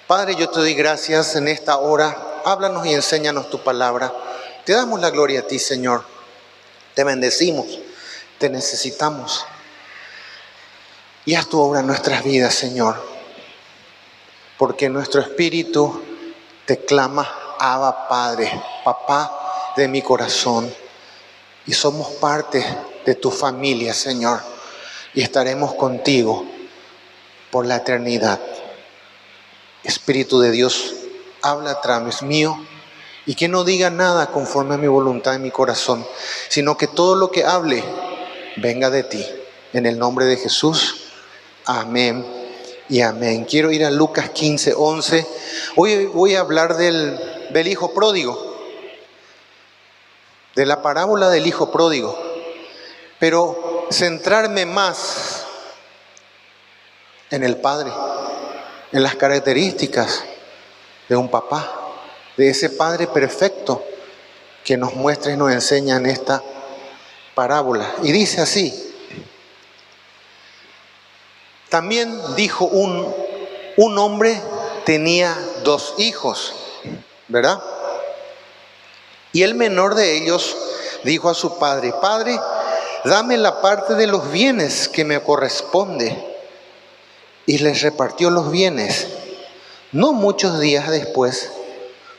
Padre, yo te doy gracias en esta hora. Háblanos y enséñanos tu palabra. Te damos la gloria a ti, Señor. Te bendecimos, te necesitamos. Y haz tu obra en nuestras vidas, Señor. Porque nuestro espíritu te clama, Abba, Padre, papá de mi corazón. Y somos parte de tu familia, Señor. Y estaremos contigo por la eternidad. Espíritu de Dios, habla a través mío y que no diga nada conforme a mi voluntad en mi corazón, sino que todo lo que hable venga de ti. En el nombre de Jesús, amén y amén. Quiero ir a Lucas 15:11. Hoy voy a hablar del hijo pródigo, de la parábola del hijo pródigo, pero centrarme más en el padre, en las características de un papá, de ese padre perfecto que nos muestra y nos enseña en esta parábola. Y dice así: también dijo un hombre tenía 2 hijos, ¿verdad? Y el menor de ellos dijo a su padre: Padre, dame la parte de los bienes que me corresponde. Y les repartió los bienes. No muchos días después,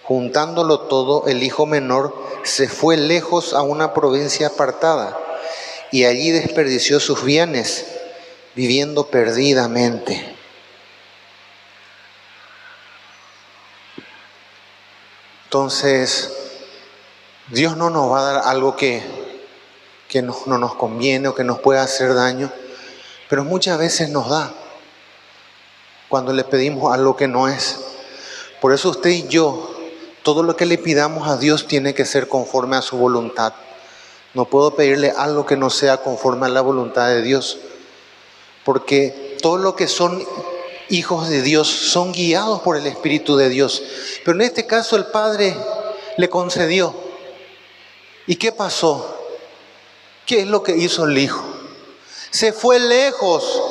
juntándolo todo, el hijo menor se fue lejos a una provincia apartada y allí desperdició sus bienes, viviendo perdidamente. Entonces, Dios no nos va a dar algo que no nos conviene o que nos pueda hacer daño, pero muchas veces nos da cuando le pedimos algo que no es. Por eso usted y yo, todo lo que le pidamos a Dios tiene que ser conforme a su voluntad. No puedo pedirle algo que no sea conforme a la voluntad de Dios, porque todo lo que son hijos de Dios son guiados por el Espíritu de Dios. Pero en este caso el Padre le concedió. ¿Y qué pasó? ¿Qué es lo que hizo el hijo? Se fue lejos.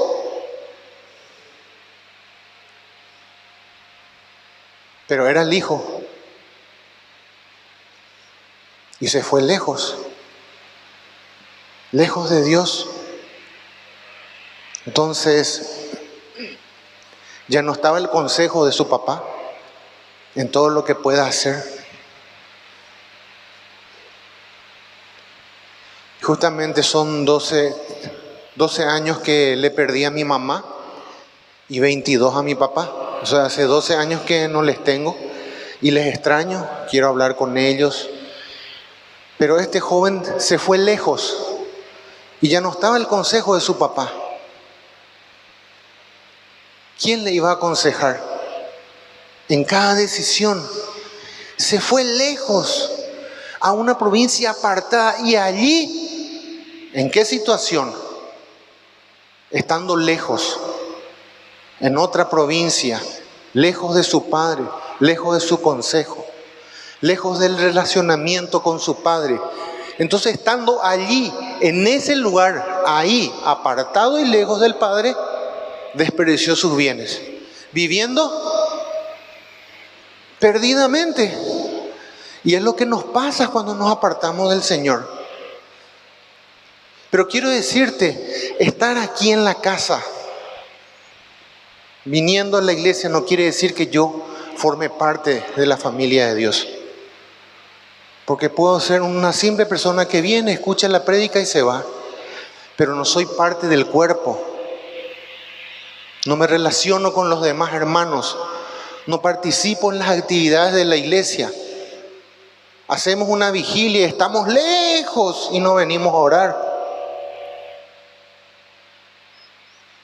Pero era el hijo. Y se fue lejos. Lejos de Dios. Entonces, ya no estaba el consejo de su papá en todo lo que pueda hacer. Justamente son 12 años que le perdí a mi mamá y 22 a mi papá. O sea, hace 12 años que no les tengo y les extraño, quiero hablar con ellos. Pero este joven se fue lejos y ya no estaba el consejo de su papá. ¿Quién le iba a aconsejar? En cada decisión se fue lejos a una provincia apartada y allí, ¿en qué situación? Estando lejos, en otra provincia, lejos de su padre, lejos de su consejo, lejos del relacionamiento con su padre. Entonces, estando allí, en ese lugar, ahí, apartado y lejos del padre, desperdició sus bienes, viviendo perdidamente. Y es lo que nos pasa cuando nos apartamos del Señor. Pero quiero decirte, estar aquí en la casa, viniendo a la iglesia, no quiere decir que yo forme parte de la familia de Dios. Porque puedo ser una simple persona que viene, escucha la prédica y se va. Pero no soy parte del cuerpo. No me relaciono con los demás hermanos. No participo en las actividades de la iglesia. Hacemos una vigilia, estamos lejos y no venimos a orar.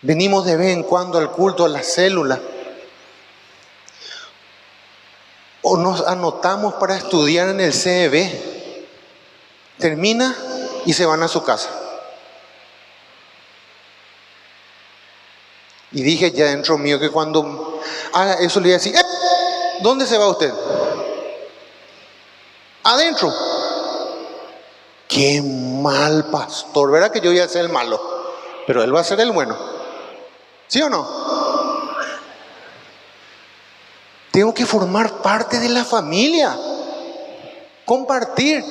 Venimos de vez en cuando al culto, a la célula. O nos anotamos para estudiar en el CEB. Termina y se van a su casa. Y dije ya dentro mío que cuando haga eso le iba a decir: ¿dónde se va usted? Adentro. Qué mal pastor, ¿verdad que yo voy a ser el malo? Pero él va a ser el bueno. ¿Sí o no? Tengo que formar parte de la familia, compartir,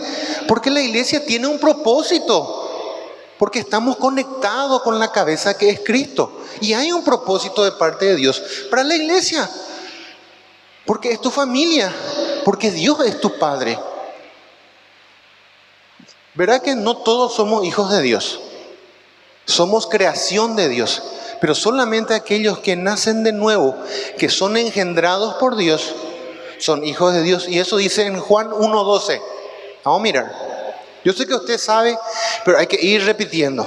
porque la iglesia tiene un propósito, porque estamos conectados con la cabeza que es Cristo. Y hay un propósito de parte de Dios para la iglesia, porque es tu familia, porque Dios es tu Padre. ¿Verdad que no todos somos hijos de Dios? Somos creación de Dios, pero solamente aquellos que nacen de nuevo, que son engendrados por Dios, son hijos de Dios. Y eso dice en Juan 1:12. Vamos a mirar. Yo sé que usted sabe, pero hay que ir repitiendo.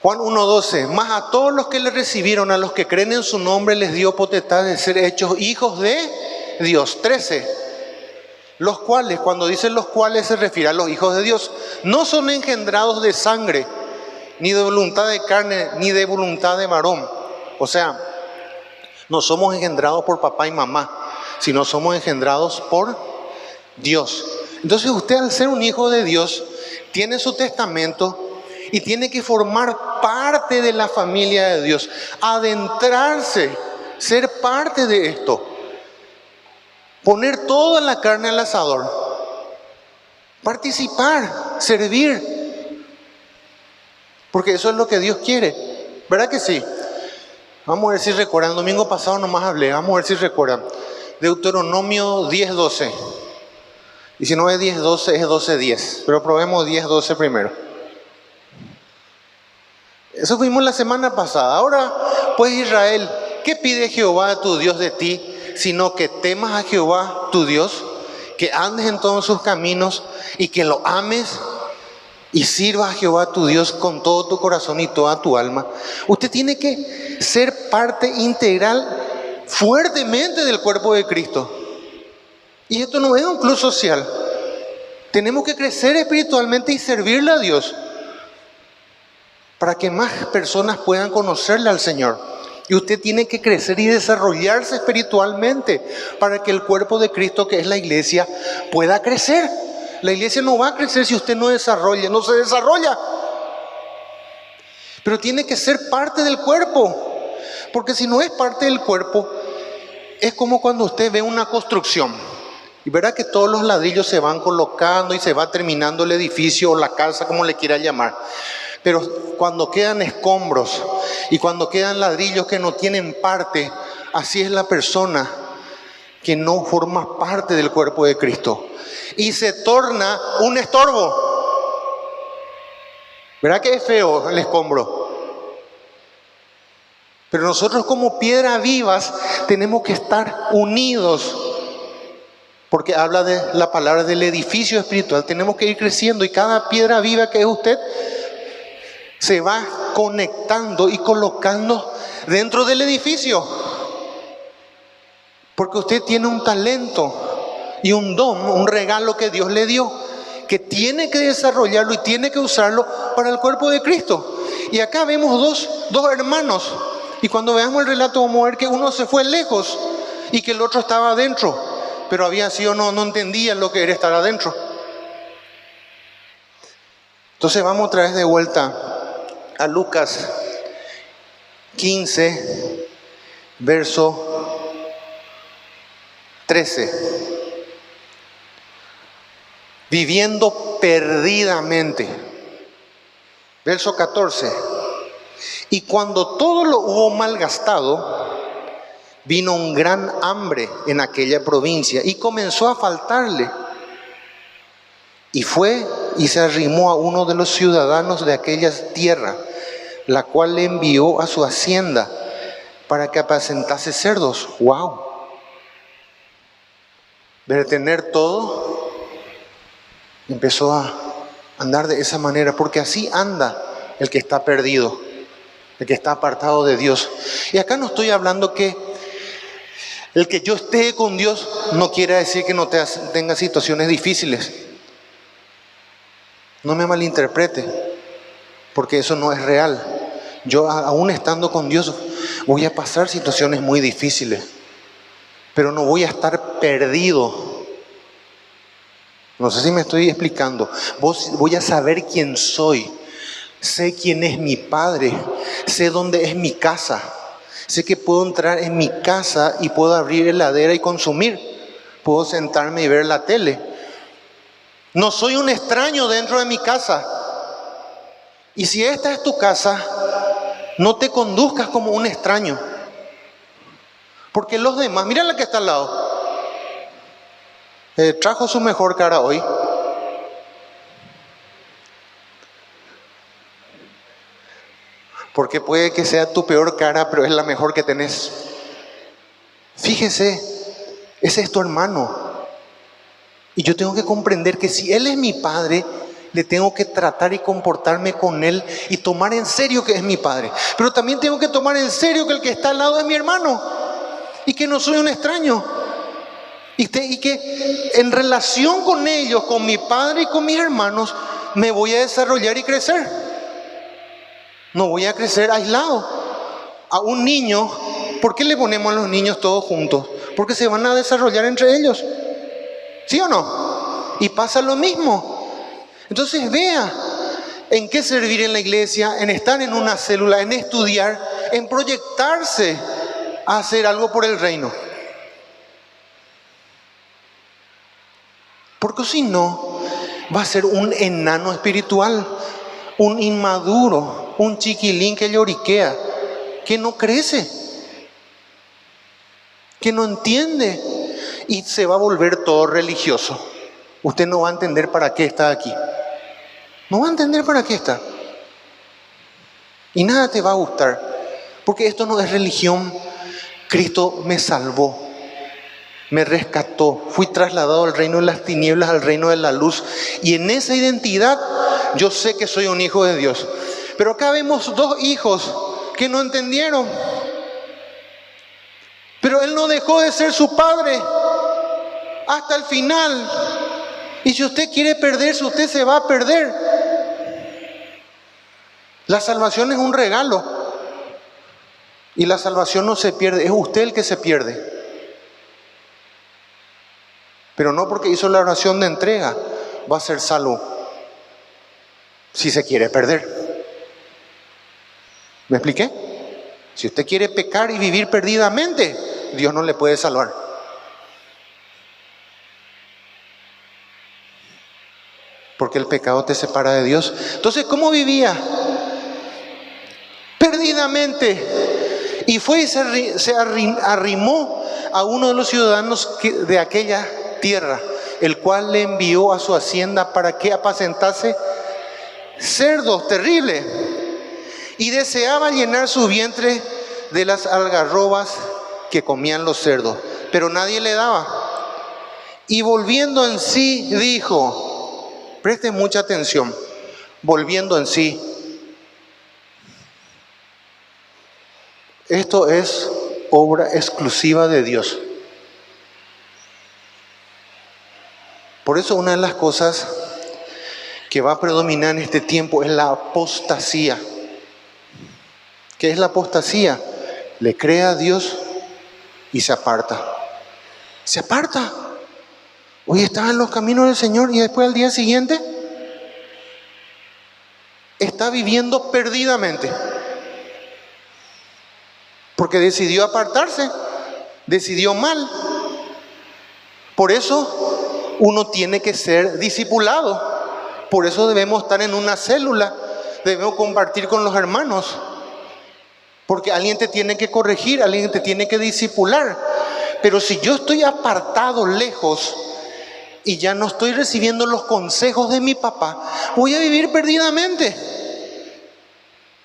Juan 1:12. Mas a todos los que le recibieron, a los que creen en su nombre, les dio potestad de ser hechos hijos de Dios. 13. Los cuales, cuando dicen los cuales, se refiere a los hijos de Dios. No son engendrados de sangre, ni de voluntad de carne, ni de voluntad de varón. O sea, no somos engendrados por papá y mamá, sino somos engendrados por Dios. Entonces usted, al ser un hijo de Dios, tiene su testamento y tiene que formar parte de la familia de Dios, adentrarse, ser parte de esto, poner toda la carne al asador, participar, servir, porque eso es lo que Dios quiere. ¿Verdad que sí? Vamos a ver si recuerdan. El domingo pasado nomás hablé. Vamos a ver si recuerdan. Deuteronomio 10:12. Y si no es 10:12, es 12:10. Pero probemos 10:12 primero. Eso fuimos la semana pasada. Ahora, pues Israel, ¿qué pide Jehová tu Dios de ti? Sino que temas a Jehová tu Dios, que andes en todos sus caminos y que lo ames y sirvas a Jehová tu Dios con todo tu corazón y toda tu alma. Usted tiene que ser parte integral fuertemente del cuerpo de Cristo. Y esto no es un club social. Tenemos que crecer espiritualmente y servirle a Dios para que más personas puedan conocerle al Señor. Y usted tiene que crecer y desarrollarse espiritualmente para que el cuerpo de Cristo, que es la iglesia, pueda crecer. La iglesia no va a crecer si usted no se desarrolla. Pero tiene que ser parte del cuerpo, porque si no es parte del cuerpo, es como cuando usted ve una construcción y verá que todos los ladrillos se van colocando y se va terminando el edificio o la casa, como le quiera llamar. Pero cuando quedan escombros y cuando quedan ladrillos que no tienen parte, así es la persona que no forma parte del cuerpo de Cristo y se torna un estorbo. ¿Verdad que es feo el escombro? Pero nosotros, como piedras vivas, tenemos que estar unidos, porque habla de la palabra del edificio espiritual. Tenemos que ir creciendo y cada piedra viva que es usted se va conectando y colocando dentro del edificio, porque usted tiene un talento y un don, un regalo que Dios le dio, que tiene que desarrollarlo y tiene que usarlo para el cuerpo de Cristo. Y acá vemos dos hermanos, y cuando veamos el relato vamos a ver que uno se fue lejos y que el otro estaba adentro, pero no entendía lo que era estar adentro. Entonces vamos otra vez de vuelta a Lucas 15, verso 13. Viviendo perdidamente. Verso 14. Y cuando todo lo hubo malgastado, vino un gran hambre en aquella provincia y comenzó a faltarle. Y fue y se arrimó a uno de los ciudadanos de aquella tierra, la cual le envió a su hacienda para que apacentase cerdos. ¡Wow! De tener todo, empezó a andar de esa manera, porque así anda el que está perdido, el que está apartado de Dios. Y acá no estoy hablando que el que yo esté con Dios no quiere decir que no tenga situaciones difíciles. No me malinterprete, porque eso no es real. Yo, aún estando con Dios, voy a pasar situaciones muy difíciles, pero no voy a estar perdido. No sé si me estoy explicando. Voy a saber quién soy, sé quién es mi Padre, sé dónde es mi casa, Sé que puedo entrar en mi casa y puedo abrir heladera y consumir. Puedo sentarme y ver la tele. No soy un extraño dentro de mi casa. Y si esta es tu casa, no te conduzcas como un extraño. Porque los demás, mira la que está al lado. Trajo su mejor cara hoy. Porque puede que sea tu peor cara, pero es la mejor que tenés. Fíjese, ese es tu hermano. Y yo tengo que comprender que si él es mi padre, le tengo que tratar y comportarme con él y tomar en serio que es mi padre. Pero también tengo que tomar en serio que el que está al lado es mi hermano y que no soy un extraño. Y que en relación con ellos, con mi padre y con mis hermanos, me voy a desarrollar y crecer. No voy a crecer aislado. A un niño, ¿por qué le ponemos a los niños todos juntos? Porque se van a desarrollar entre ellos. ¿Sí o no? Y pasa lo mismo. Entonces vea en qué servir en la iglesia, en estar en una célula, en estudiar, en proyectarse a hacer algo por el reino. Porque si no, va a ser un enano espiritual, un inmaduro, un chiquilín que lloriquea, que no crece, que no entiende y se va a volver todo religioso. Usted no va a entender para qué está aquí. No va a entender para qué está. Y nada te va a gustar, porque esto no es religión. Cristo me salvó, me rescató, fui trasladado del reino de las tinieblas al reino de la luz. Y en esa identidad yo sé que soy un hijo de Dios. Pero acá vemos dos hijos que no entendieron. Pero él no dejó de ser su padre hasta el final. Y si usted quiere perderse, usted se va a perder. La salvación es un regalo. Y la salvación no se pierde, es usted el que se pierde. Pero no porque hizo la oración de entrega va a ser salvo si se quiere perder. ¿Me expliqué? Si usted quiere pecar y vivir perdidamente, Dios no le puede salvar. Porque el pecado te separa de Dios. Entonces, ¿cómo vivía? Perdidamente. Y fue y se arrimó a uno de los ciudadanos de aquella tierra, el cual le envió a su hacienda para que apacentase cerdos, terrible, y deseaba llenar su vientre de las algarrobas que comían los cerdos, pero nadie le daba. Y volviendo en sí dijo, preste mucha atención, volviendo en sí, esto es obra exclusiva de Dios. Por eso una de las cosas que va a predominar en este tiempo es la apostasía. ¿Qué es la apostasía? Le cree a Dios y se aparta. Se aparta. Hoy estaba en los caminos del Señor y después al día siguiente está viviendo perdidamente. Porque decidió apartarse, decidió mal. Por eso uno tiene que ser discipulado. Por eso debemos estar en una célula, debemos compartir con los hermanos. Porque alguien te tiene que corregir, alguien te tiene que discipular. Pero si yo estoy apartado, lejos, y ya no estoy recibiendo los consejos de mi papá, voy a vivir perdidamente.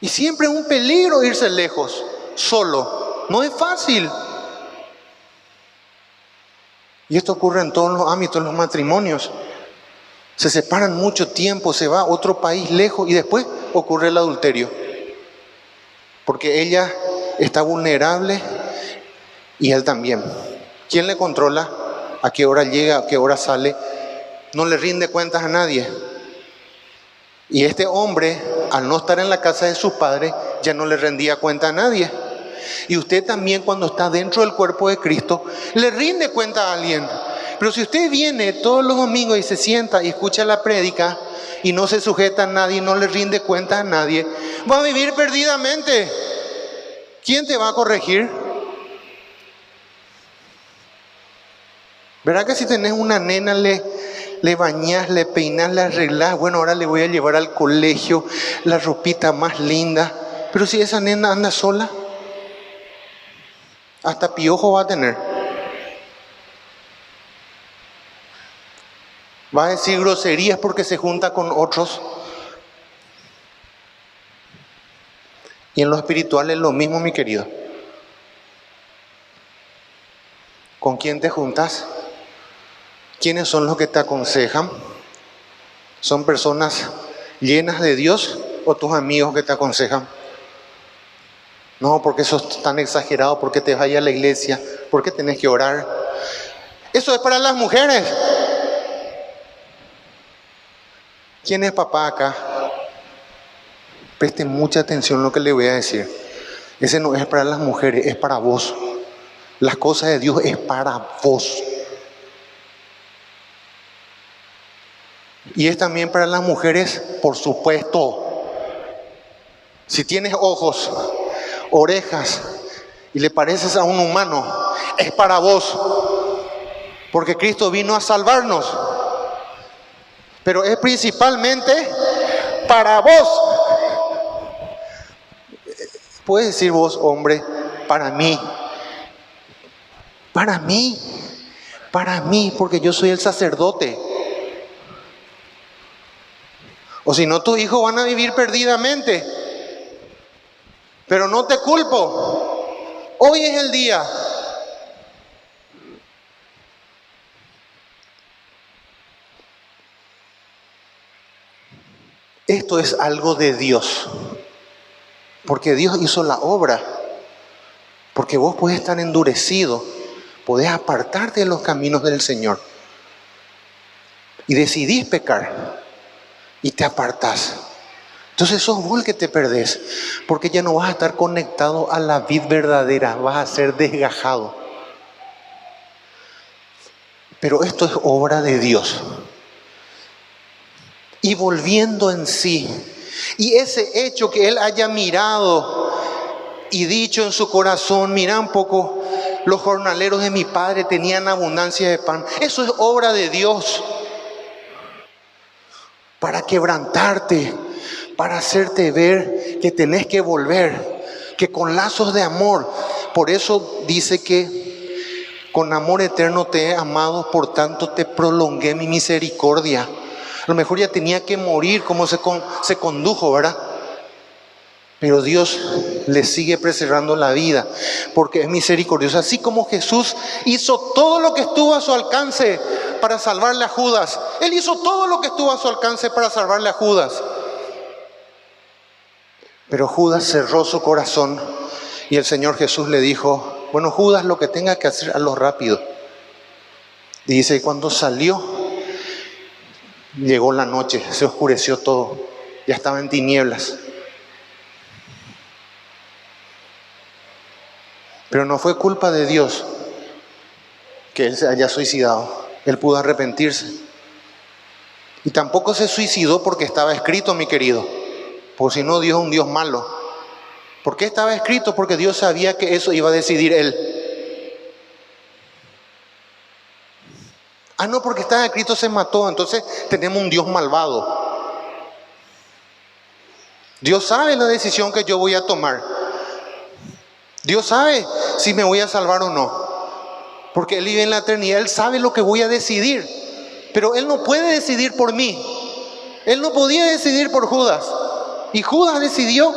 Y siempre es un peligro irse lejos, solo. No es fácil. Y esto ocurre en todos los ámbitos, en los matrimonios. Se separan mucho tiempo, se va a otro país lejos y después ocurre el adulterio. Porque ella está vulnerable y él también. ¿Quién le controla? ¿A qué hora llega? ¿A qué hora sale? No le rinde cuentas a nadie. Y este hombre, al no estar en la casa de sus padres, ya no le rendía cuenta a nadie. Y usted también, cuando está dentro del cuerpo de Cristo, le rinde cuenta a alguien. Pero si usted viene todos los domingos y se sienta y escucha la prédica y no se sujeta a nadie, no le rinde cuenta a nadie, va a vivir perdidamente. ¿Quién te va a corregir? ¿Verdad que si tenés una nena le bañás, le peinás, le arreglás? Bueno, ahora le voy a llevar al colegio la ropita más linda. Pero si esa nena anda sola, hasta piojo va a tener. Va a decir groserías porque se junta con otros. Y en lo espiritual es lo mismo, mi querido. ¿Con quién te juntas? ¿Quiénes son los que te aconsejan? ¿Son personas llenas de Dios o tus amigos que te aconsejan? No, porque eso es tan exagerado, porque te vayas a la iglesia, porque tenés que orar. Eso es para las mujeres. ¿Quién es papá acá? Preste mucha atención a lo que le voy a decir. Ese no es para las mujeres, es para vos. Las cosas de Dios es para vos. Y es también para las mujeres, por supuesto. Si tienes ojos, orejas y le pareces a un humano, es para vos. Porque Cristo vino a salvarnos. Pero es principalmente para vos. Puedes decir vos, hombre, para mí. Para mí. Para mí, porque yo soy el sacerdote. O si no, tus hijos van a vivir perdidamente. Pero no te culpo. Hoy es el día. Esto es algo de Dios. Porque Dios hizo la obra. Porque vos podés estar endurecido. Podés apartarte de los caminos del Señor. Y decidís pecar. Y te apartás. Entonces sos vos el que te perdés. Porque ya no vas a estar conectado a la vid verdadera. Vas a ser desgajado. Pero esto es obra de Dios. Y volviendo en sí. Y ese hecho que él haya mirado y dicho en su corazón, mira un poco, los jornaleros de mi padre tenían abundancia de pan. Eso es obra de Dios. Para quebrantarte, para hacerte ver que tenés que volver, que con lazos de amor. Por eso dice que con amor eterno te he amado, por tanto te prolongué mi misericordia. A lo mejor ya tenía que morir como se condujo, ¿verdad? Pero Dios le sigue preservando la vida porque es misericordioso. Así como Jesús hizo todo lo que estuvo a su alcance para salvarle a Judas. Él hizo todo lo que estuvo a su alcance para salvarle a Judas. Pero Judas cerró su corazón y el Señor Jesús le dijo, bueno, Judas, lo que tenga que hacer, hazlo rápido. Y dice, cuando salió, llegó la noche, se oscureció todo, ya estaba en tinieblas. Pero no fue culpa de Dios que él se haya suicidado. Él pudo arrepentirse. Y tampoco se suicidó porque estaba escrito, mi querido. Porque si no, Dios es un Dios malo. ¿Por qué estaba escrito? Porque Dios sabía que eso iba a decidir él. Ah, no, porque estaba escrito se mató. Entonces tenemos un Dios malvado. Dios sabe la decisión que yo voy a tomar. Dios sabe si me voy a salvar o no. Porque Él vive en la eternidad. Él sabe lo que voy a decidir. Pero Él no puede decidir por mí. Él no podía decidir por Judas. Y Judas decidió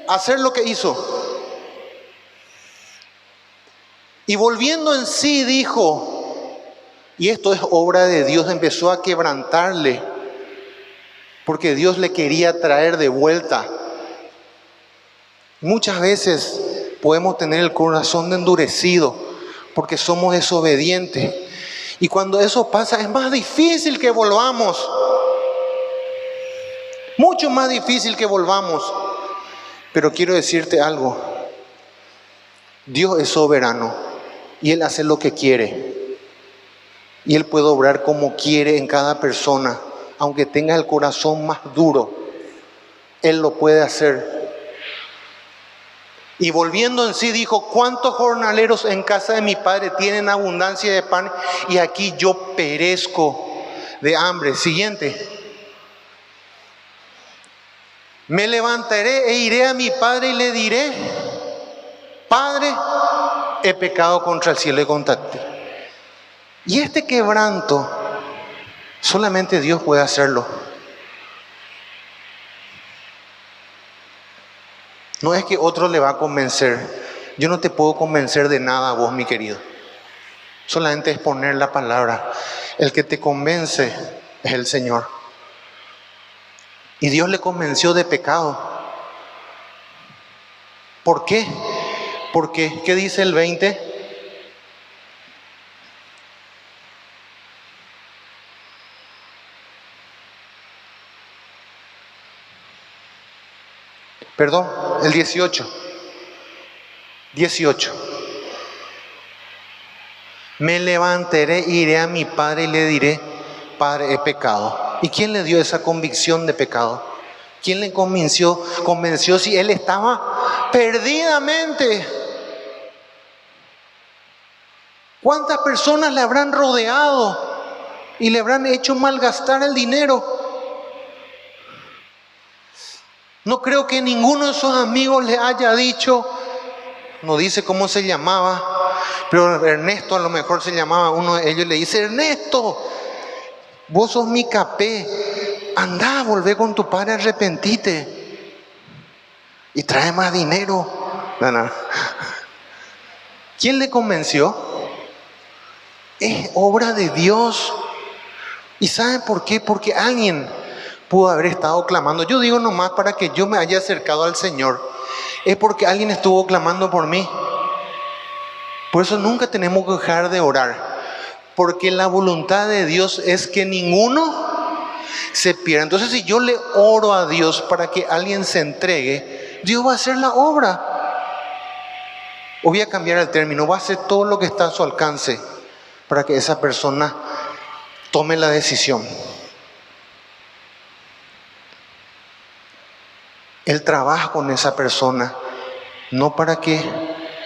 hacer lo que hizo. Y volviendo en sí dijo, y esto es obra de Dios, empezó a quebrantarle. Porque Dios le quería traer de vuelta. Muchas veces podemos tener el corazón endurecido porque somos desobedientes. Y cuando eso pasa es más difícil que volvamos. Mucho más difícil que volvamos. Pero quiero decirte algo. Dios es soberano y Él hace lo que quiere. Y Él puede obrar como quiere en cada persona. Aunque tenga el corazón más duro, Él lo puede hacer. Y volviendo en sí dijo: ¿cuántos jornaleros en casa de mi padre tienen abundancia de pan y aquí yo perezco de hambre? Siguiente. Me levantaré e iré a mi padre y le diré: Padre, he pecado contra el cielo y contra ti. Y este quebranto solamente Dios puede hacerlo. No es que otro le va a convencer. Yo no te puedo convencer de nada a vos, mi querido. Solamente es poner la palabra. El que te convence es el Señor. Y Dios le convenció de pecado. ¿Por qué? Porque, ¿qué dice el 20? Perdón, el 18. 18. Me levantaré, iré a mi padre y le diré: Padre, he pecado. ¿Y quién le dio esa convicción de pecado? ¿Quién le convenció si él estaba perdidamente? ¿Cuántas personas le habrán rodeado y le habrán hecho malgastar el dinero? No creo que ninguno de sus amigos le haya dicho, no dice cómo se llamaba, pero Ernesto a lo mejor se llamaba, uno de ellos le dice: Ernesto, vos sos mi capé, andá, volvé con tu padre, arrepentite y trae más dinero. No. ¿Quién le convenció? Es obra de Dios. ¿Y saben por qué? Porque alguien pudo haber estado clamando. Yo digo nomás, para que yo me haya acercado al Señor, es porque alguien estuvo clamando por mí. Por eso nunca tenemos que dejar de orar, porque la voluntad de Dios es que ninguno se pierda. Entonces, si yo le oro a Dios para que alguien se entregue, Dios va a hacer la obra. O voy a cambiar el término: va a hacer todo lo que está a su alcance para que esa persona tome la decisión. Él trabaja con esa persona, no para que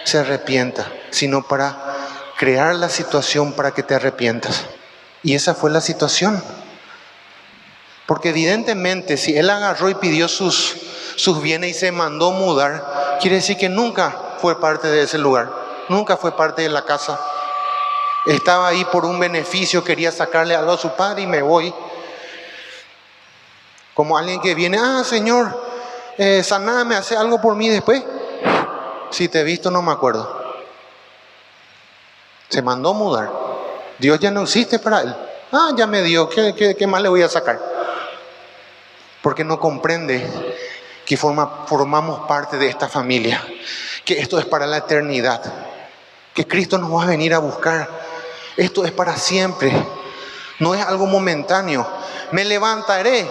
se arrepienta, sino para crear la situación para que te arrepientas. Y esa fue la situación. Porque evidentemente, si él agarró y pidió sus bienes y se mandó mudar, quiere decir que nunca fue parte de ese lugar, nunca fue parte de la casa. Estaba ahí por un beneficio, quería sacarle algo a su padre y me voy. Como alguien que viene: Señor, saname, hace algo por mí después. Si te he visto no me acuerdo. Se mandó mudar. Dios ya no existe para él. Ya me dio, ¿qué más le voy a sacar? Porque no comprende que formamos parte de esta familia, que esto es para la eternidad, que Cristo nos va a venir a buscar. Esto es para siempre, no es algo momentáneo. Me levantaré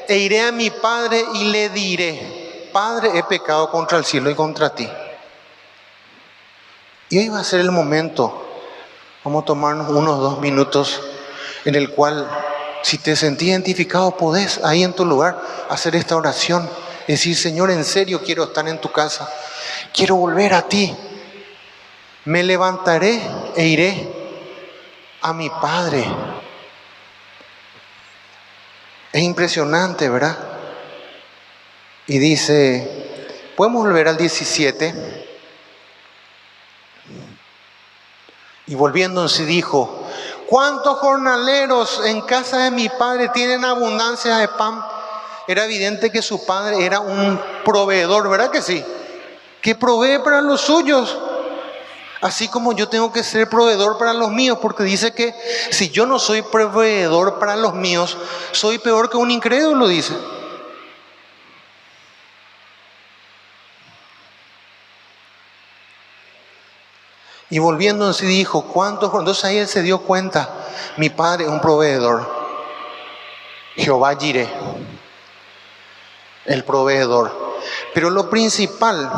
e iré a mi padre y le diré: Padre, he pecado contra el cielo y contra ti. Y hoy va a ser el momento. Vamos a tomarnos unos 2 minutos en el cual, si te sentís identificado, podés ahí en tu lugar hacer esta oración. Decir: Señor, en serio quiero estar en tu casa, quiero volver a ti. Me levantaré e iré a mi padre. Es impresionante, ¿verdad? Y dice, podemos volver al 17. Y volviendo en sí dijo: ¿cuántos jornaleros en casa de mi padre tienen abundancia de pan? Era evidente que su padre era un proveedor, ¿verdad que sí? Que provee para los suyos. Así como yo tengo que ser proveedor para los míos, porque dice que si yo no soy proveedor para los míos, soy peor que un incrédulo, dice. Y volviendo en sí dijo: ¿cuántos? Entonces ahí él se dio cuenta: mi padre es un proveedor. Jehová Jireh, el proveedor. Pero lo principal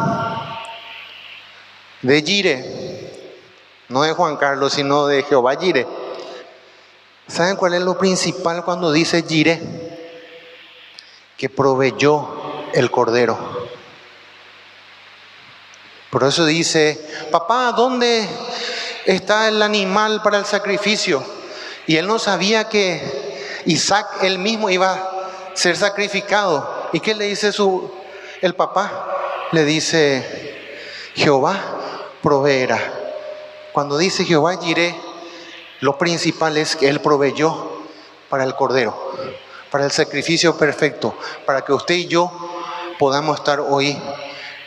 de Jireh, no de Juan Carlos, sino de Jehová Jireh. ¿Saben cuál es lo principal cuando dice Jireh? Que proveyó el cordero. Por eso dice, papá, ¿dónde está el animal para el sacrificio? Y él no sabía que Isaac él mismo iba a ser sacrificado. ¿Y qué le dice el papá? Le dice, Jehová proveerá. Cuando dice Jehová Jireh, lo principal es que él proveyó para el cordero, para el sacrificio perfecto, para que usted y yo podamos estar hoy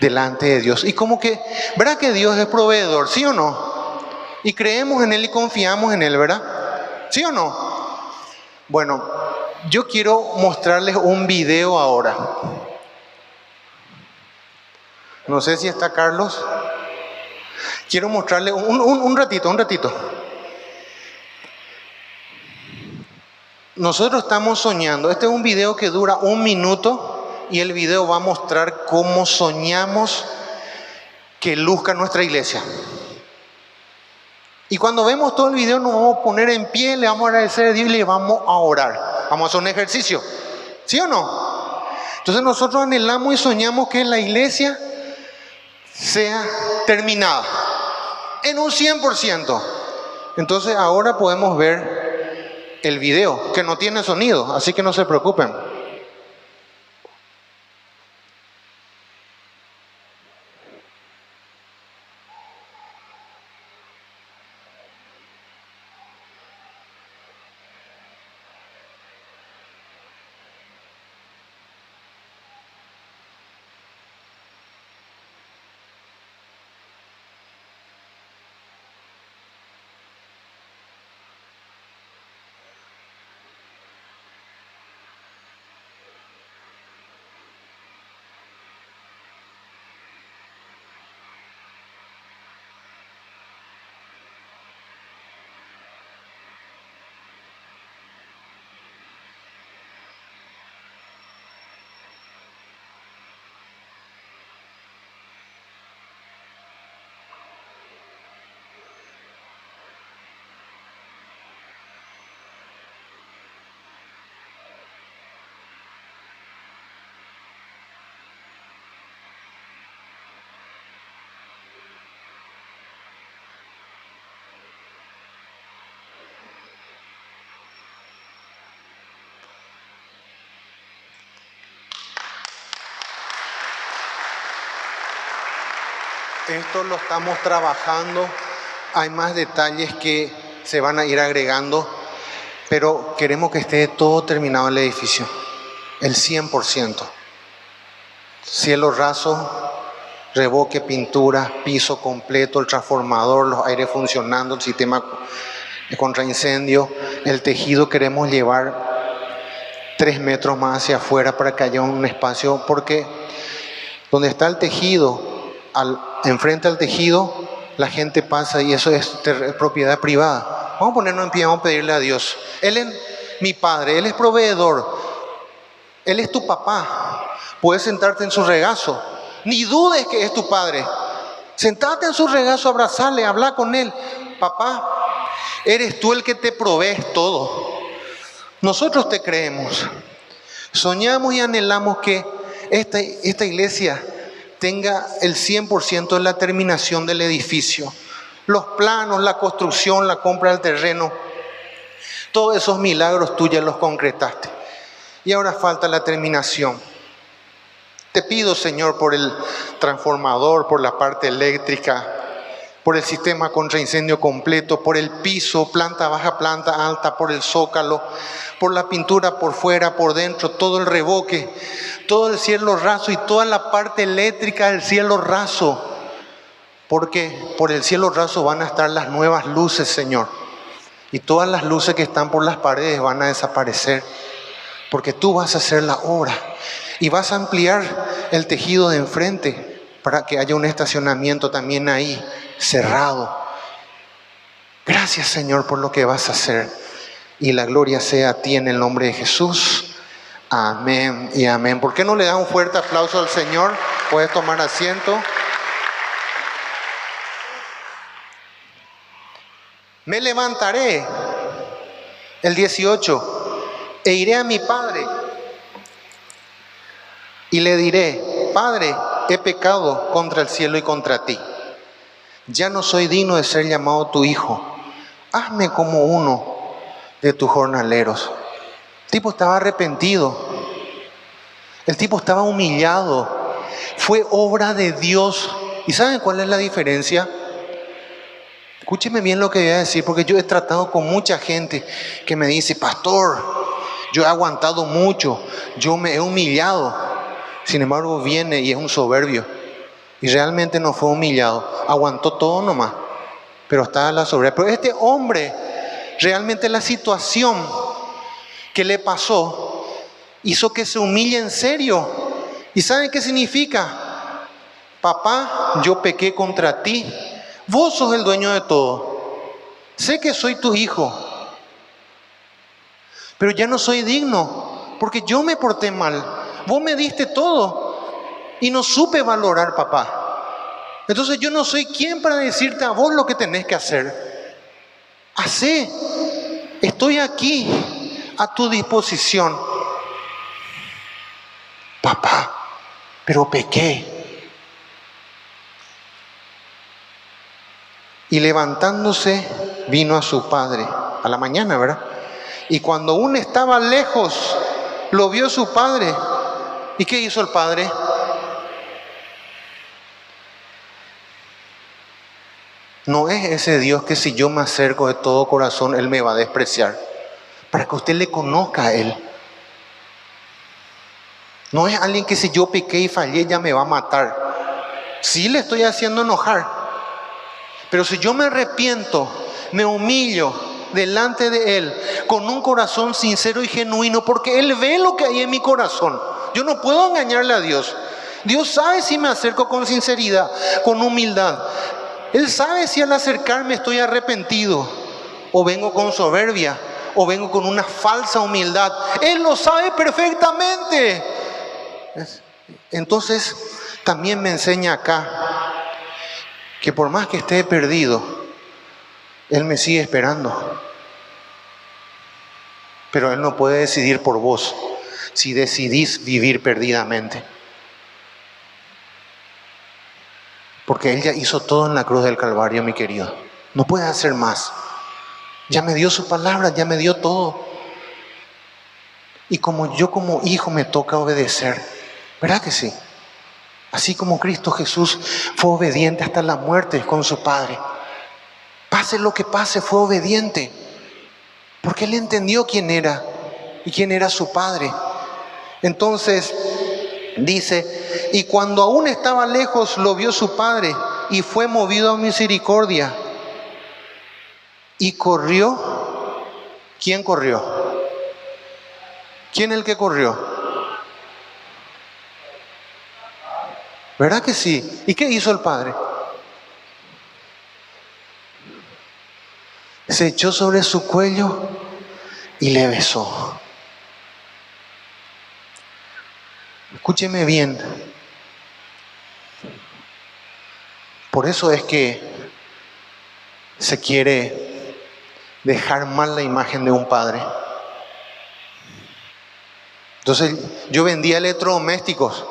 delante de Dios. Y como que, ¿verdad que Dios es proveedor? ¿Sí o no? Y creemos en Él y confiamos en Él, ¿verdad? ¿Sí o no? Bueno, yo quiero mostrarles un video ahora. No sé si está Carlos. Quiero mostrarles un ratito. Nosotros estamos soñando. Este es un video que dura 1 minuto y el video va a mostrar cómo soñamos que luzca nuestra iglesia. Y cuando vemos todo el video nos vamos a poner en pie, le vamos a agradecer a Dios y le vamos a orar. Vamos a hacer un ejercicio. ¿Sí o no? Entonces nosotros anhelamos y soñamos que la iglesia sea terminada en un 100%. Entonces ahora podemos ver el video, que no tiene sonido, así que no se preocupen. Esto lo estamos trabajando. Hay más detalles que se van a ir agregando, pero queremos que esté todo terminado el edificio, el 100%. Cielo raso, revoque, pintura, piso completo, el transformador, los aires funcionando, el sistema contra incendio. El tejido queremos llevar 3 metros más hacia afuera para que haya un espacio, porque donde está el tejido, enfrente al tejido, la gente pasa y eso es propiedad privada. Vamos a ponernos en pie, vamos a pedirle a Dios. Él es mi Padre, Él es proveedor, Él es tu papá. Puedes sentarte en su regazo, ni dudes que es tu Padre. Sentate en su regazo, abrazarle, habla con Él. Papá, eres tú el que te provees todo. Nosotros te creemos. Soñamos y anhelamos que esta iglesia tenga el 100% de la terminación del edificio. Los planos, la construcción, la compra del terreno. Todos esos milagros tú ya los concretaste. Y ahora falta la terminación. Te pido, Señor, por el transformador, por la parte eléctrica, por el sistema contra incendio completo, por el piso, planta baja, planta alta, por el zócalo, por la pintura por fuera, por dentro, todo el revoque, todo el cielo raso y toda la parte eléctrica del cielo raso. Porque por el cielo raso van a estar las nuevas luces, Señor. Y todas las luces que están por las paredes van a desaparecer. Porque tú vas a hacer la obra. Y vas a ampliar el tejido de enfrente para que haya un estacionamiento también ahí, cerrado. Gracias, Señor, por lo que vas a hacer. Y la gloria sea a ti en el nombre de Jesús. Amén y amén. ¿Por qué no le da un fuerte aplauso al Señor? Puedes tomar asiento. Me levantaré el 18 e iré a mi padre y le diré: Padre, he pecado contra el cielo y contra ti. Ya no soy digno de ser llamado tu hijo. Hazme como uno de tus jornaleros. El tipo estaba arrepentido. El tipo estaba humillado. Fue obra de Dios. ¿Y saben cuál es la diferencia? Escúcheme bien lo que voy a decir, porque yo he tratado con mucha gente que me dice: pastor, yo he aguantado mucho, yo me he humillado. Sin embargo, viene y es un soberbio. Y realmente no fue humillado, aguantó todo nomás, pero estaba la soberbia. Pero este hombre, realmente la situación que le pasó hizo que se humille en serio. ¿Y saben qué significa? Papá, yo pequé contra ti. Vos sos el dueño de todo. Sé que soy tu hijo, pero ya no soy digno, porque yo me porté mal. Vos me diste todo y no supe valorar, papá. Entonces yo no soy quien para decirte a vos lo que tenés que hacer. Hacé. Estoy aquí a tu disposición. Papá, pero pequé. Y levantándose, vino a su padre, a la mañana, ¿verdad? Y cuando aún estaba lejos, lo vio su padre. ¿Y qué hizo el padre? No es ese Dios que si yo me acerco de todo corazón, Él me va a despreciar. Para que usted le conozca a Él. No es alguien que si yo pequé y fallé ya me va a matar. Sí le estoy haciendo enojar. Pero si yo me arrepiento, me humillo delante de Él con un corazón sincero y genuino, porque Él ve lo que hay en mi corazón. Yo no puedo engañarle a Dios. Dios sabe si me acerco con sinceridad, con humildad. Él sabe si al acercarme estoy arrepentido, o vengo con soberbia, o vengo con una falsa humildad. Él lo sabe perfectamente. Entonces también me enseña acá que por más que esté perdido, Él me sigue esperando. Pero Él no puede decidir por vos si decidís vivir perdidamente. Porque Él ya hizo todo en la cruz del Calvario, mi querido. No puede hacer más. Ya me dio su palabra, ya me dio todo. Y como yo como hijo me toca obedecer. ¿Verdad que sí? Así como Cristo Jesús fue obediente hasta la muerte con su Padre. Pase lo que pase, fue obediente. Porque Él entendió quién era y quién era su Padre. Entonces dice: y cuando aún estaba lejos lo vio su padre y fue movido a misericordia. Y corrió. ¿Quién corrió? ¿Quién es el que corrió? ¿Verdad que sí? ¿Y qué hizo el padre? Se echó sobre su cuello y le besó. Escúcheme bien. Por eso es que se quiere dejar mal la imagen de un padre. Entonces yo vendía electrodomésticos.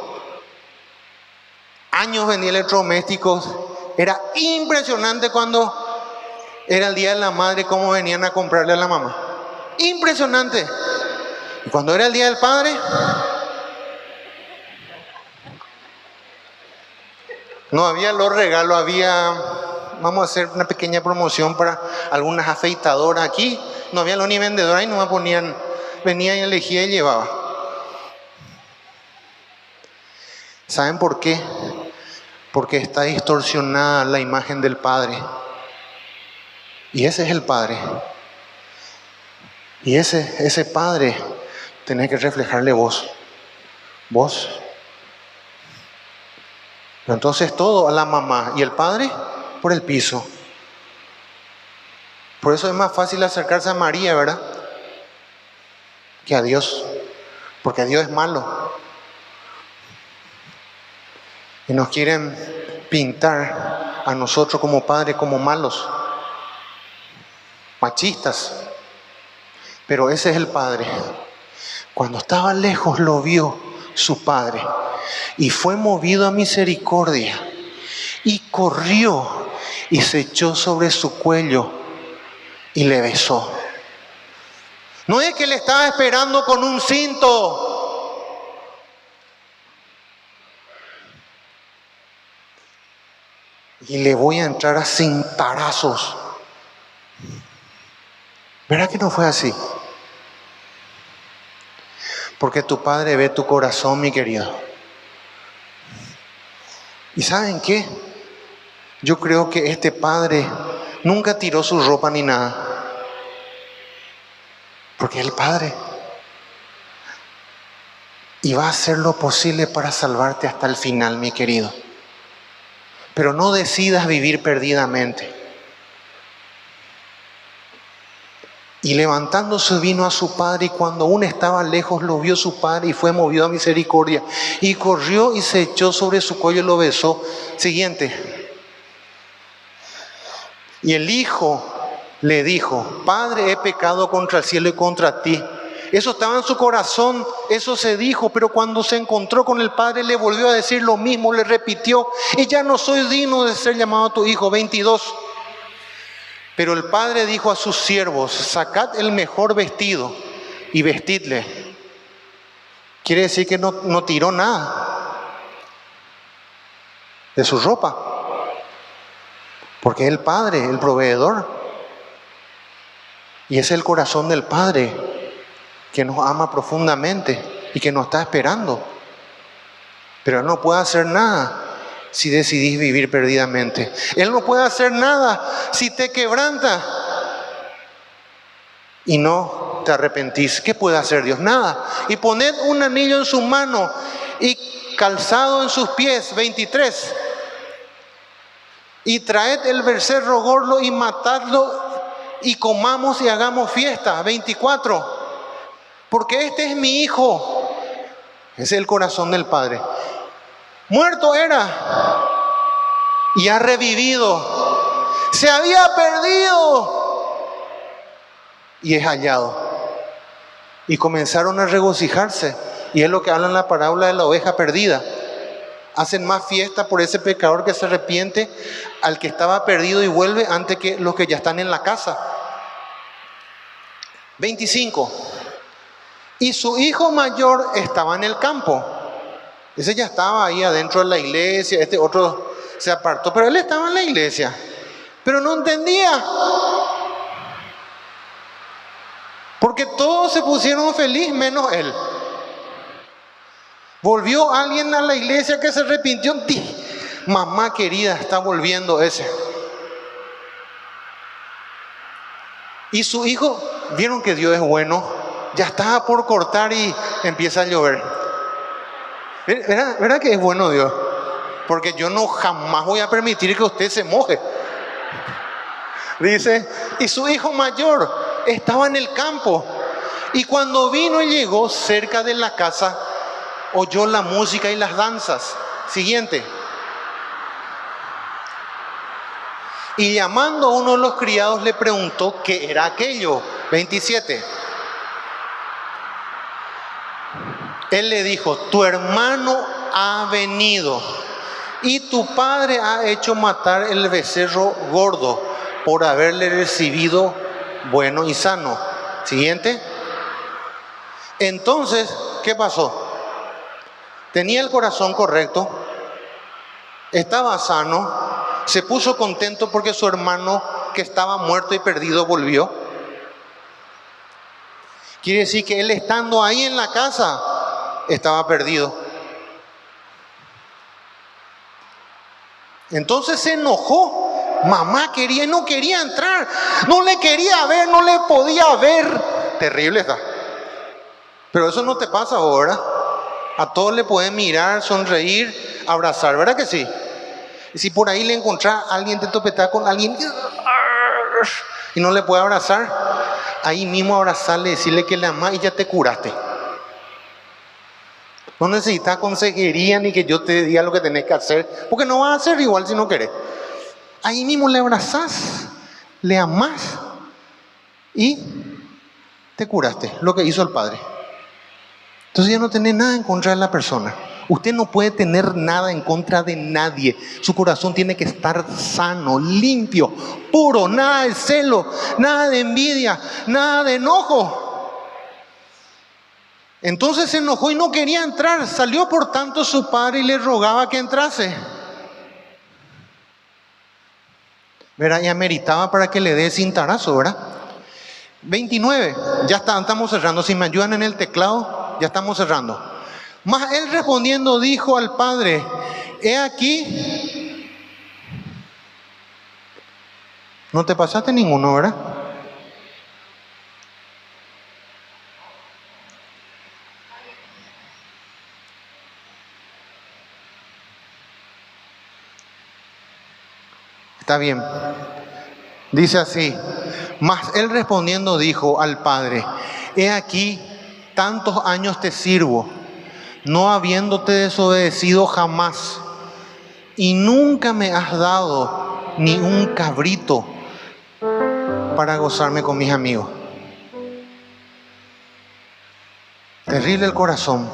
Años vendí electrodomésticos. Era impresionante cuando era el Día de la Madre cómo venían a comprarle a la mamá. Impresionante. Y cuando era el Día del Padre, no había los regalos, había, vamos a hacer una pequeña promoción para algunas afeitadoras aquí. No había ni vendedora y no me ponían, venía y elegía y llevaba. ¿Saben por qué? Porque está distorsionada la imagen del Padre. Y ese es el Padre. Y ese Padre tenés que reflejarle vos. Vos. Entonces todo a la mamá y el padre por el piso. Por eso es más fácil acercarse a María, ¿verdad? Que a Dios. Porque Dios es malo. Y nos quieren pintar a nosotros como padres como malos. Machistas. Pero ese es el Padre. Cuando estaba lejos lo vio su Padre. Y fue movido a misericordia, y corrió y se echó sobre su cuello y le besó. No es que le estaba esperando con un cinto. Y le voy a entrar a cintarazos. ¿Verdad que no fue así? Porque tu Padre ve tu corazón, mi querido. ¿Y saben qué? Yo creo que este Padre nunca tiró su ropa ni nada. Porque es el Padre. Y va a hacer lo posible para salvarte hasta el final, mi querido. Pero no decidas vivir perdidamente. Y levantándose vino a su padre, y cuando aún estaba lejos lo vio su padre y fue movido a misericordia. Y corrió y se echó sobre su cuello y lo besó. Siguiente. Y el hijo le dijo: Padre, he pecado contra el cielo y contra ti. Eso estaba en su corazón, eso se dijo, pero cuando se encontró con el padre le volvió a decir lo mismo, le repitió: y ya no soy digno de ser llamado tu hijo. 22. Pero el padre dijo a sus siervos: sacad el mejor vestido y vestidle. Quiere decir que no tiró nada de su ropa, porque es el Padre, el proveedor. Y es el corazón del Padre que nos ama profundamente y que nos está esperando. Pero Él no puede hacer nada si decidís vivir perdidamente. Él no puede hacer nada si te quebranta y no te arrepentís. ¿Qué puede hacer Dios? Nada. Y poned un anillo en su mano y calzado en sus pies. 23. Y traed el becerro gordo y matadlo y comamos y hagamos fiesta. 24. Porque este es mi hijo. Es el corazón del Padre. Muerto era y ha revivido. Se había perdido y es hallado. Y comenzaron a regocijarse. Y es lo que habla en la parábola de la oveja perdida. Hacen más fiesta por ese pecador que se arrepiente al que estaba perdido y vuelve, antes que los que ya están en la casa. 25. Y su hijo mayor estaba en el campo. Ese ya estaba ahí adentro de la iglesia, este otro se apartó, pero él estaba en la iglesia. Pero no entendía. Porque todos se pusieron felices menos él. Volvió alguien a la iglesia que se arrepintió. Mamá querida, está volviendo ese. Y su hijo, vieron que Dios es bueno, ya estaba por cortar y empieza a llover. ¿Verdad que es bueno Dios? Porque yo no jamás voy a permitir que usted se moje. Dice, y su hijo mayor estaba en el campo. Y cuando vino y llegó cerca de la casa, oyó la música y las danzas. Siguiente. Y llamando a uno de los criados le preguntó qué era aquello. 27. Él le dijo: tu hermano ha venido y tu padre ha hecho matar el becerro gordo por haberle recibido bueno y sano. Siguiente. Entonces, ¿qué pasó? Tenía el corazón correcto, estaba sano, se puso contento porque su hermano que estaba muerto y perdido volvió. Quiere decir que él, estando ahí en la casa, estaba perdido. Entonces se enojó. Mamá quería y no quería entrar, no le quería ver, no le podía ver. Terrible está. Pero eso no te pasa ahora. A todos le pueden mirar, sonreír, abrazar, ¿verdad que sí? Y si por ahí le encontrás a alguien, te topetás con alguien y no le puede abrazar, ahí mismo abrazarle, decirle que le amás y ya te curaste. No necesitas consejería ni que yo te diga lo que tenés que hacer, porque no vas a hacer igual si no querés. Ahí mismo le abrazás, le amás y te curaste, lo que hizo el Padre. Entonces ya no tenés nada en contra de la persona. Usted no puede tener nada en contra de nadie. Su corazón tiene que estar sano, limpio, puro, nada de celo, nada de envidia, nada de enojo. Entonces se enojó y no quería entrar. Salió por tanto su padre y le rogaba que entrase. ¿Verdad? Y ameritaba para que le dé cintarazo, ¿verdad? 29, ya estamos cerrando. Si me ayudan en el teclado, ya estamos cerrando. Mas él respondiendo dijo al padre: he aquí. No te pasaste ninguno, ¿verdad? Está bien. Dice así: mas él respondiendo dijo al padre: he aquí, tantos años te sirvo, no habiéndote desobedecido jamás, y nunca me has dado ni un cabrito para gozarme con mis amigos. Terrible el corazón.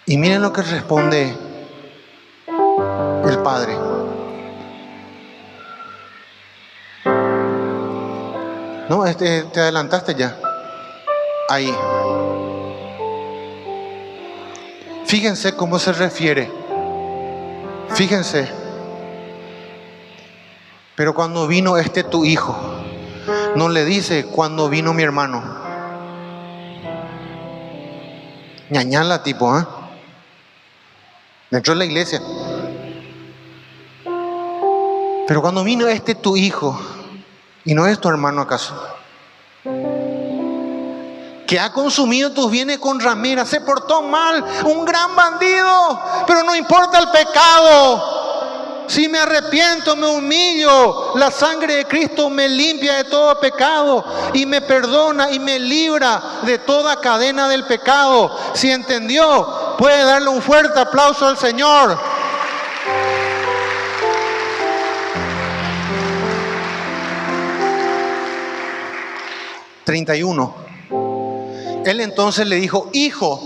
Y miren lo que responde el padre. No, te adelantaste ya. Ahí. Fíjense cómo se refiere. Fíjense. Pero cuando vino tu hijo, no le dice cuando vino mi hermano. Ñañala tipo, ¿eh? Dentro de la iglesia. Pero cuando vino tu hijo, ¿y no es tu hermano acaso? Que ha consumido tus bienes con ramera, se portó mal, un gran bandido, pero no importa el pecado. Si me arrepiento, me humillo, la sangre de Cristo me limpia de todo pecado y me perdona y me libra de toda cadena del pecado. Si entendió, puede darle un fuerte aplauso al Señor. (31) Él entonces le dijo: hijo,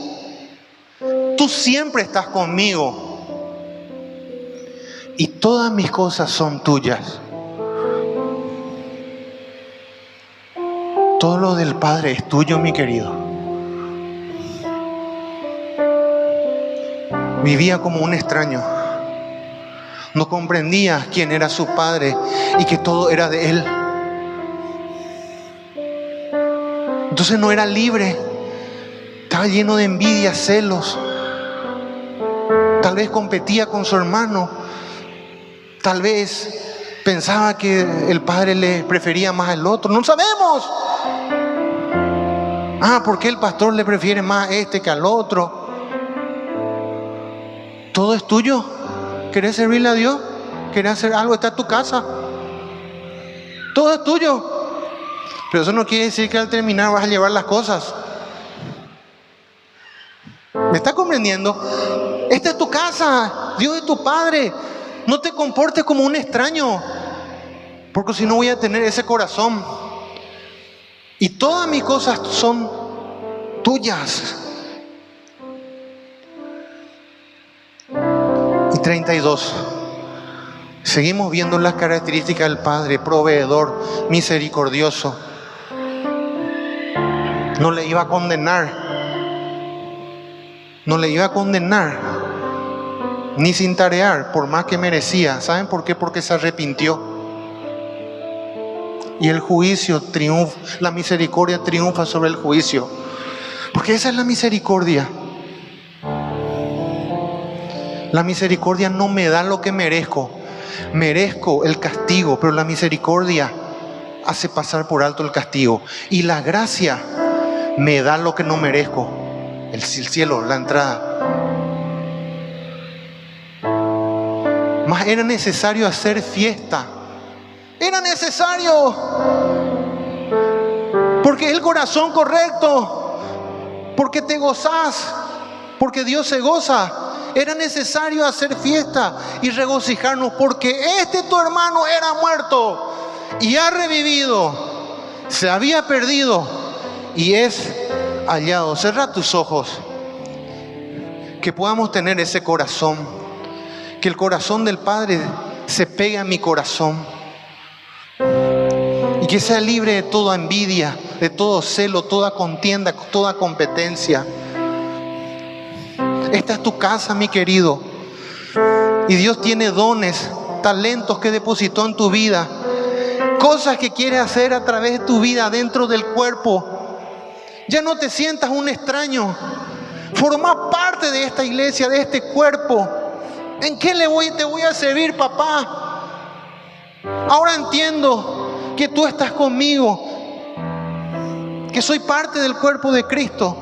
tú siempre estás conmigo y todas mis cosas son tuyas. Todo lo del Padre es tuyo, mi querido. Vivía como un extraño. No comprendía quién era su Padre y que todo era de Él. Entonces no era libre. Estaba lleno de envidia, celos. Tal vez competía con su hermano. Tal vez pensaba que el padre le prefería más al otro. No sabemos. ¿Por qué el pastor le prefiere más a que al otro? Todo es tuyo. ¿Querés servirle a Dios? ¿Querés hacer algo? Está en tu casa. Todo es tuyo. Pero eso no quiere decir que al terminar vas a llevar las cosas. ¿Me está comprendiendo? Esta es tu casa. Dios es tu Padre. No te comportes como un extraño, porque si no voy a tener ese corazón. Y todas mis cosas son tuyas. Y 32. Seguimos viendo las características del Padre: proveedor, misericordioso. No le iba a condenar. No le iba a condenar, ni sin tarear, por más que merecía. ¿Saben por qué? Porque se arrepintió. Y el juicio triunfa, la misericordia triunfa sobre el juicio. Porque esa es la misericordia. La misericordia no me da lo que merezco. Merezco el castigo, pero la misericordia hace pasar por alto el castigo. Y la gracia me da lo que no merezco. El cielo, la entrada. Mas era necesario hacer fiesta. Era necesario. Porque el corazón correcto. Porque te gozás. Porque Dios se goza. Era necesario hacer fiesta y regocijarnos, porque tu hermano era muerto y ha revivido. Se había perdido y es hallado. Cerra tus ojos. que podamos tener ese corazón, que el corazón del Padre se pegue a mi corazón y que sea libre de toda envidia, de todo celo, toda contienda, toda competencia. Esta es tu casa, mi querido, y Dios tiene dones, talentos que depositó en tu vida, cosas que quiere hacer a través de tu vida dentro del cuerpo. Ya no te sientas un extraño. Formas parte de esta iglesia, de este cuerpo. ¿En qué te voy a servir, papá? Ahora entiendo que tú estás conmigo, que soy parte del cuerpo de Cristo,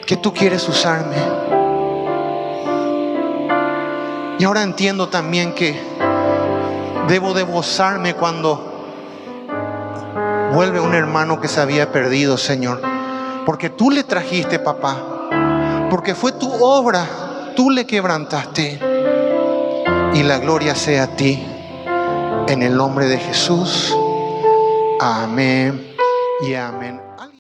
que tú quieres usarme. Y ahora entiendo también que debo de gozarme cuando vuelve un hermano que se había perdido, Señor. Porque tú le trajiste, papá. Porque fue tu obra. Tú le quebrantaste. Y la gloria sea a ti. En el nombre de Jesús. Amén y amén.